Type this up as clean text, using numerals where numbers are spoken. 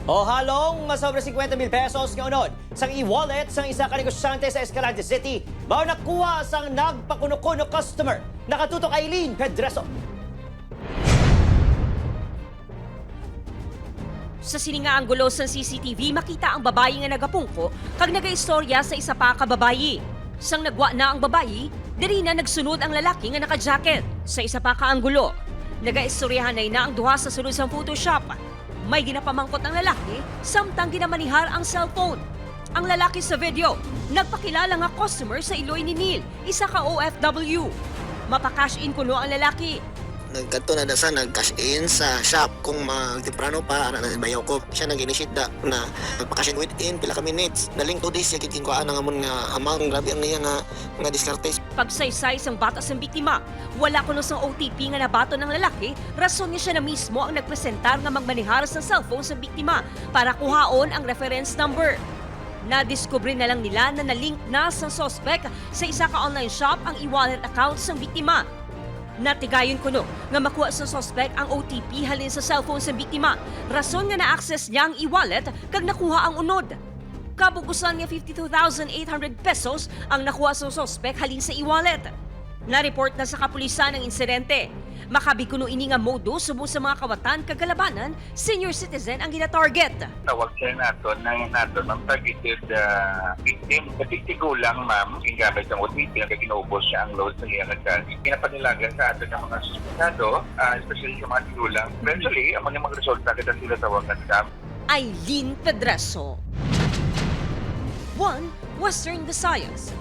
O halong sobra 50,000 pesos nga unod sang e-wallet sang isa ka negosyante sa Escalante City mao nakuha sang nagpakuno-kuno customer. Nakatutok Aileen Pedreso. Sa siningaang gulo sa CCTV, makita ang babayi nga nagapungko kag nagaistorya sa isa pa ka babayi. Sang nagwa na ang babayi, diri na nagsunod ang lalaki nga naka-jacket sa isa pa ka anggulo. Nagaistoryahan na ang duha sa sulod sang Photoshop. May ginapamangkot ang lalaki, samtang ginamanihar ang cellphone. Ang lalaki sa video, nagpakilala nga customer sa Iloy ni Neil, isa ka OFW. Mapakash in kuno ang lalaki. Nagkanto na sa nag-cash in sa shop kung magtemprano pa na bayaw ko. Siya nag-initiate na magpa-cash in within pila ka minutes. Naling 2 days kikin ko ang amon nga amount grabe ang niya nga diskarte. Pagsaysay sang bata sang biktima, wala kuno sang OTP nga nabato ng lalaki, rason niya siya na mismo ang nagpresentar nga magmanihar sa cellphone sa biktima para kuhaon ang reference number. Nadiskubre na lang nila na nalink na sa suspect sa isa ka online shop ang e-wallet account sang biktima. Natigayon kuno nga makuha sa suspect ang OTP halin sa cellphone sa biktima. Rason nga na-access niya ang e-wallet kag nakuha ang unod. Kabugusan nga 52,800 pesos ang nakuha sa suspect halin sa e-wallet. Na-report na sa kapulisan ang insidente. Makabi kuno ini nga modus subo sa mga kawatan kagalabanan, senior citizen ang gina-target. Tawag siya natin ang targeted victim. Katitigo lang, ma'am, gingamit ang OTP, ginuubos siya ang load sa iyang account. Pinapanilagan sa atin ng mga suspetado, especially sa mga tigulang. Eventually, ang mga resulta kita sila tawagan sa Aileen Pedreso. 1 Western Visayas.